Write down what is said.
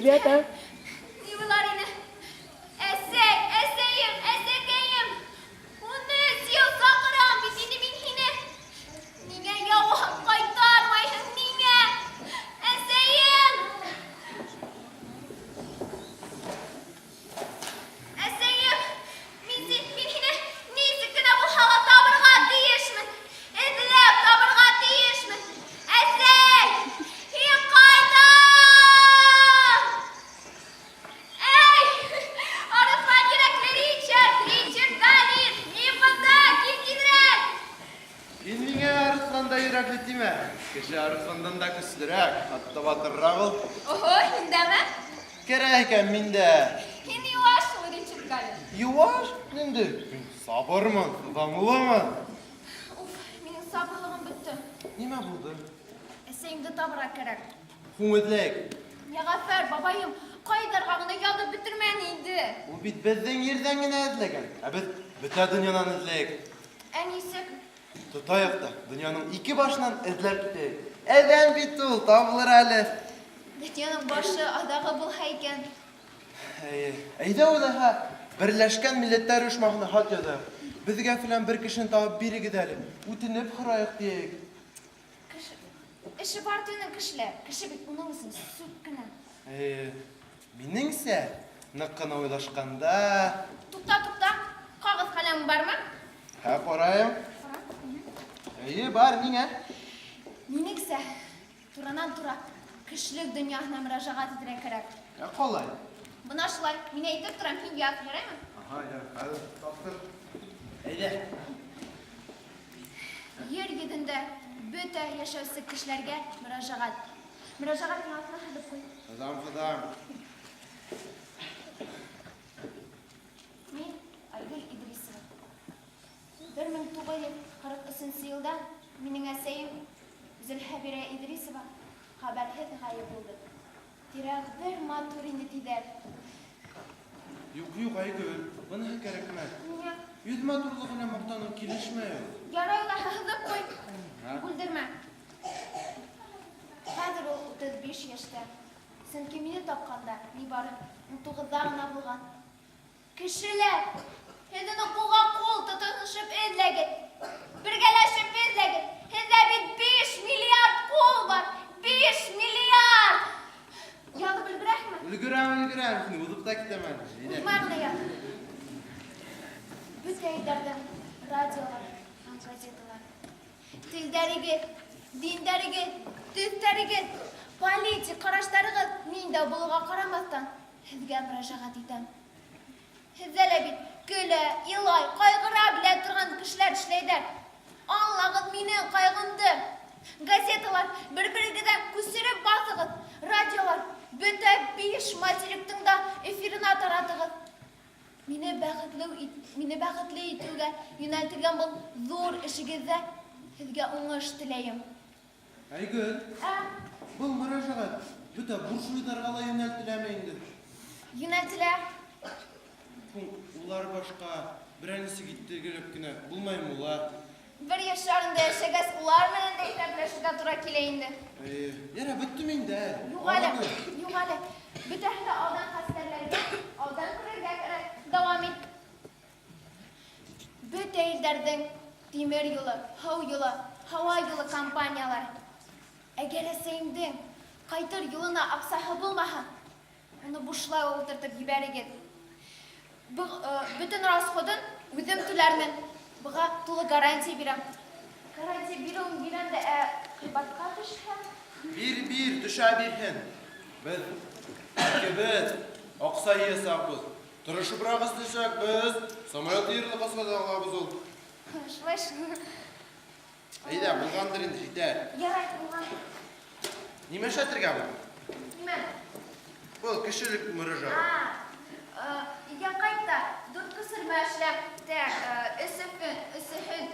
Привет. Yıllarını eseyim. Onu siyo sakıram bitini minhine. Nine yavan kaytarmayın nine. Eseyim. Minhine nisi kına bu hava tabırga değişmin. Edilep tabırga değişmin. Esey. Hiyo kaytar. Ey! Arıtman yürekleri içer galir. Nifada kilgidirer. Kendine arıtmanda yürekli değil mi? Kişi arıtmandan da kıstırak. Hatta batırrak ol. Oho, hindeme? Gereken minde. Hindi yavaş olur içer galir. Yuvar. Nindi? Sabır mı? Sıdamılı mı? Uf, benim sabrılığım bitti. Nime buldu? Eseyimde tabırak gerek. Humudlek. Ya gafer babayım, kaydargağını yalı bitirmen iyiydi. O bit bizden yerden yine edilegen. Bütün dünyanın edilek. En iyisi, Tutayık da dünyanın iki başından ediler tutayık. Eden bitti ol, tabılır hali. dünyanın başı adağı bul hayken. Eyde o da ha. Birleşken Milletler Uyuşmağı'na hat yadı. Bizge filan bir kişinin tabi biri gidelim. Utinip hırayık diyek. İşi partinin kışı bit bunu musun? Sükküne. Meningse nıkkına oylaşkanda. Tukta, kağıt kalem var mı? Ha korayım. Bar nine? Meningse, turanan tura, kışlık dünyasına müracaat edilen gerek. Ya kolay. Buna şulay, mine itip duran kim yap yere mi? Aha ya, hadi kalktır. Eyde. Yer yedinde büte yaşayısı kişilerge müracaat. Müracaat altına hadip koy. Fıdam. Men Aygül İdrisova. 1943 yılda mening asayim Zülhabire İdrisova habersiz gayip oldu. Tirak bir maturini tider. Yok Aygül. Bana gerekmez. Niye? Yüzme turluğuna muhtanım kilişmiyor. Yarayla hadip koy. Ha? Güldürme. Hazır o 35 yaşta. Sen kimini tapkanda, nibarı, 19'larına bulgan. Kişiler, hedini kuğa kol tutuşup edlegin. Birgeleşip edlegin. Hede bir 5 milyar kol var. 5 milyar! Yalı bilgirek mi? Ülgürem. Şimdi uzup da gitemem. Uzman da ya. Büteylerden radyolar, gazeteler. Tilderigi, dinderigi, tüfterigi, politik karışlarıgı minde buluğa karamastan hizge müracaat eden. Hizele bir güle, ilay, kaygıra bile durgan kişiler işleyder. Anlağıt minin kaygımdı. Gazeteler birbirinden küsürüp basıgıt. Radyolar büte 5 materiktin da efirine taratıgıt. Mine baxtlı ituga yöneltilgen bu zor işigizde sizge oңыш tileyim. Aygül. Bu müracaat. Büte burşuydargala yöneltilemeyindi. Yöneltiler. Ular başka. Birenisi gitti gerekine. Bulmayım ular. Bir yaşlarında yaşagas ular menen de itepleşiga tura kileyindi. Yara bitti miydi? Yuğale. Bütehli aldan hastalarga, aldan kurarga devam et. Büteylerden demir yolu, hava yolu kampanyalar. Eğer eseyimden kaytır yoluna aksaha bulmaha, onu boşluğa oldurtup yiberigin. Bütün rashodun üzüm tülerinin buğa tulu garanti birem. Garanti birem de kıybatka düşken. Bir düşe birhin. Biz Oksay yesabız. Turuşu bırak istesek biz. Samayat yerine basmadan alabız ol. Şvaş. Eyde bulgandır indi jide. Yaray bulgan. Nime şatırga bu? Nime? Bu kişilik müracaat. Ya kayıtta 4 kısır meşlem der, ısıhın,